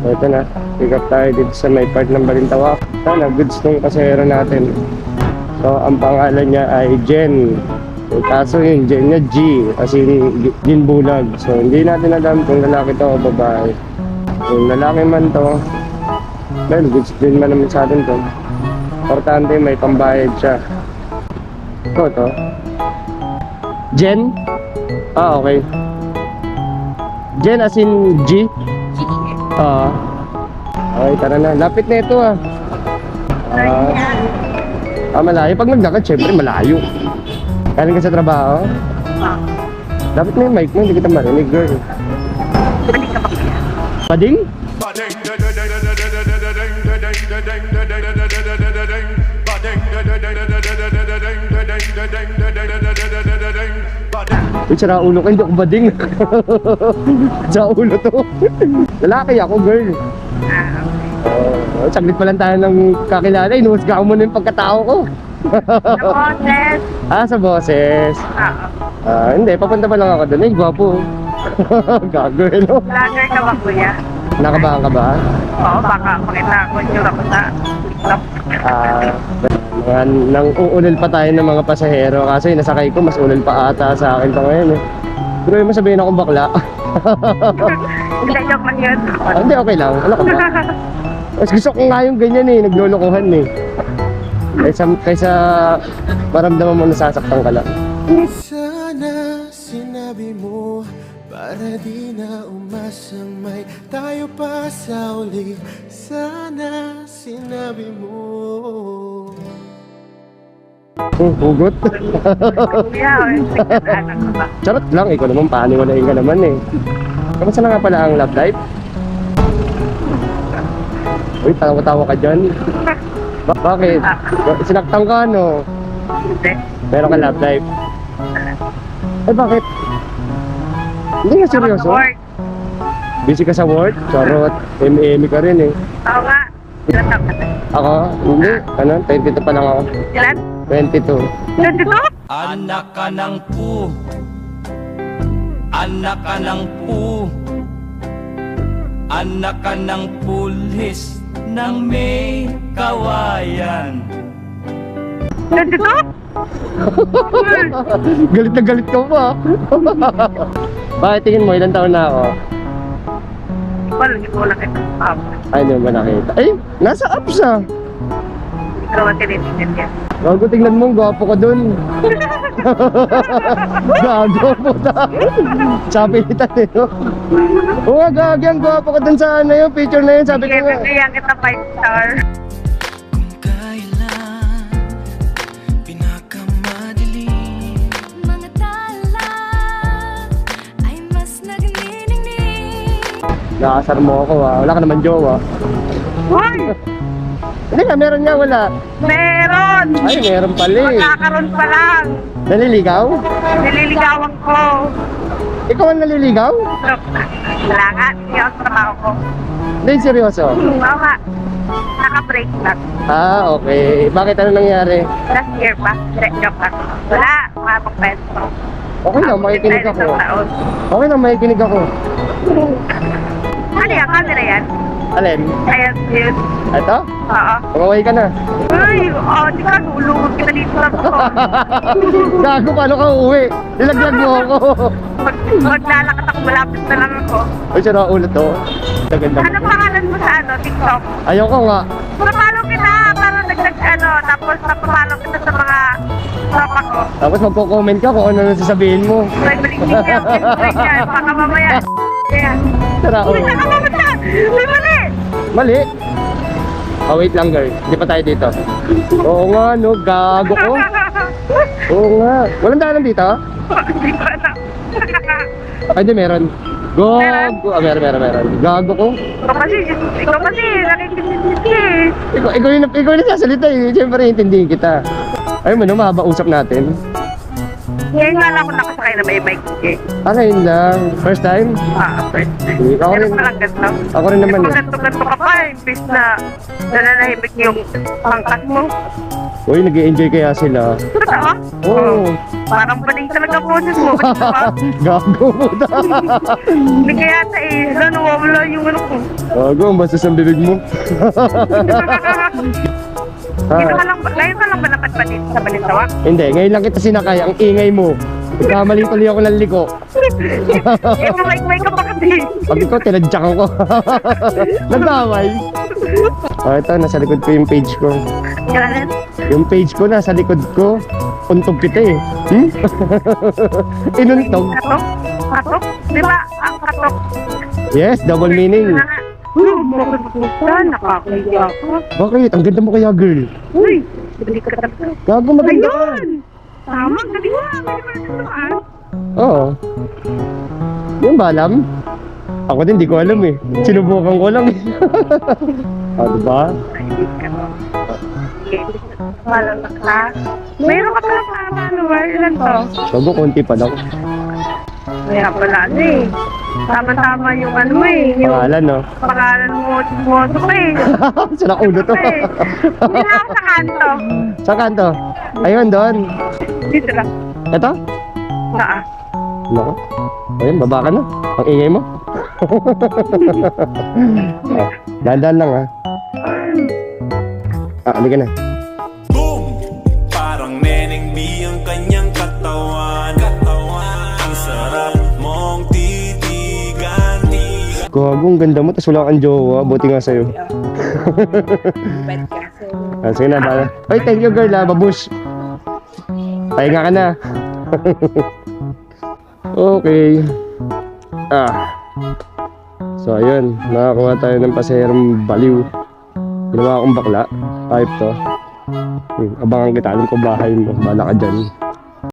Ito na, pick up tayo dito sa may part ng Balintawak. Sana, goods tong pasahero natin. So, ang pangalan niya ay Jen. So, kaso yung Jen niya G, kasi Jen Bulag. So, hindi natin alam kung lalaki to o babae. Kung lalaki man to, well, goods din man naman sa atin to. Importante may pambayad siya. Ito to. Jen? Ah, okay. Jen as in G? Okay, tara na. Lapit na ito ah. Malayo. Pag naglakad, syempre malayo. Galing ka sa trabaho? Dapat na yung mic mo, hindi kita marinig, girl. Bading ka ba kaya? Bading? Uy, sira ulo ka, hindi ako bading. Sira ulo to. Lalaki ako, girl. Saglit pa lang tayo ng kakilala. Inuhusga ko muna yung pagkatao ko. Sa boses. Sa boses. Hindi, papunta pa lang ako doon. Ay, gwapo. Gago, no? Vlogger ka ba kuya? Nakabahan ka ba? Oo, baka makita ko yung ako sa TikTok. Nang uulil pa tayo ng mga pasahero. Kasi nasakay ko, mas ulil pa ata sa akin pa ngayon. Pero yung masabihin akong bakla. Hindi, joke lang yun. Hindi, okay lang. Ano ka ba? Mas gusto ko nga yung ganyan eh, naglolokohan eh. Kaysa maramdaman mo nasasaktan ka lang. Sana sinabi mo para di na umasang may tayo pa sa uli. Sana sinabi mo. Hugot. Kuya, anak ko ba? Charot lang, ikaw naman paniwalain ka naman eh. Kamusta na nga pala ang love life? Uy, tawa-tawa ka dyan. Bakit? Sinaktan ka, no? Hindi. Meron ka love life? Eh, bakit? Hindi nga seryoso. Work. Busy ka sa work? Charot. M.E.M. ka rin eh. Oo nga. Ilan taon ka na? Ako? Hindi. 22 pa lang ako. Ilan? 22. Nandito? Anak ka ng pu. Anak ka ng pu. Anak ka ng pulis ng may kawayan. Nandito? Galit na galit ka pa. Bakit tingin mo? Ilang taon na ako? Wala, hindi ko lang ito. Ay, hindi mo ba nakita? Ay, nasa apps ah. Ikaw ang tinitingnan niya. Gago, tingnan mo, gwapo ka dun. Gago po ta. Sabi kita no? Oo nga, gagi, ang gwapo ka dun sa ano yung picture na yun. Sabi ko nga. Kaya kita 5 star. Kung kailan pinakamadilim, Mga tala ay mas nagniningning. Nakasar mo ako ah. Wala ka naman jowa. Hoy! Hindi nga, meron nga, wala. Meron! Ay, meron pala eh. Magkakaroon pa lang. Naliligaw? Nililigawan ko. Ikaw ang naliligaw? Wala nga, hindi ako sa trabaho ko. Hindi, seryoso. Oo nga. Naka-break lang. Okay. Bakit ano nangyari? Last year pa. Joke lang. Wala. Mabang peso. Okay lang, makikinig ako. Isang taon. Okay lang, makikinig ako. Ano yan? Camera yan? Alin? Ayan, yun. Ito? Oo. Umaway ka na. Uy, di ka, nulunod kita dito lang ako. Gago, paano ka uuwi? Nilaglag mo ako. Maglalakad ako, malapit na lang ako. Ay, sira ulo to. Ganda Ano mo. pangalan mo sa TikTok? Ayoko nga. Napalo kita, parang tapos napapalo kita sa mga tropa ko. Tapos magko-comment ka kung ano nang sasabihin mo. May malignig yan, baka mamaya. Kaya, Sira uy, ulo. saka mamata! May mali! Mali. Wait lang girl. Hindi pa tayo dito. Oo nga, no. Gago ko. Oo nga. Walang daanan dito? Hindi ko alam. Ay, hindi, meron. Gago. Meron. Gago ko. Ikaw kasi, nakikinig eh. Ikaw yung nagsasalita eh. Siyempre, intindihin kita. Ayun mo, no, mahaba usap natin. Ngayon nga lang ako nakasakay na may bike eh. Yun lang. First time? First time. Ako Pero rin. parang ganito. Ako rin naman Kung eh. ganito ka pa, imbis na nananahimik yung pangkat mo. Uy, nag-i-enjoy kaya sila. Totoo? Oo. Parang baling talaga boses mo. Ba't ba? Gago mo na. Hindi kaya sa nawawala yung ano ko. Gago, ang bastos ang bibig mo. Dito ka lang ba? Ngayon ka lang ba napadpad dito sa Balintawak? Hindi, ngayon lang kita sinakay. Ang ingay mo. Nagkamali tuloy ako ng liko. Eh, mamay ka pa kasi. Sabi ko, tinadyak ako. Nagdamay. Ito, nasa likod ko yung page ko. Ganun. Yung page ko, nasa likod ko. Untog kita eh. Hmm? Inuntog. Katok? Katok? Di ba? Ang katok. Yes, double meaning. Na nga. Bakit puta? Nakakaya ako. Bakit? Ang ganda mo kaya, girl. Uy, bili ka talaga. Gago, maganda ka. Ayun! Tama, gabi nga. Bili ka na Oo. Yung ba alam? Ako din, di ko alam eh. Sinubukan ko lang eh. Diba? Malang ka. Mayroon ka pala sa follower. Ilan to? Gago, konti pa lang. Kaya pala ano eh. Tama-tama yung ano mo eh. Yung Pangalan, no? pangalan mo, moto ko eh. Sila ulo to. Hindi na ako sa kanto. Saan kanto? Ayun, doon. Dito lang. Ito? Saan? Nako. Ayun, baba ka na. Ang ingay mo. Dandan lang ha. Halika na. Boom! Parang Neneng B ang kanyang katawan. Ang sarap mong titigan. Gago, ang ganda mo. Tas wala kang jowa. Buti nga sa'yo. Sige na, bala. Ay, thank you girl ha. Babush. Pahinga ka na. Okay. So, ayun. Nakakuha tayo ng pasaherong baliw. Ginawa akong bakla. Type to. Abangan kita. Alam ko bahay mo. Bala ka dyan.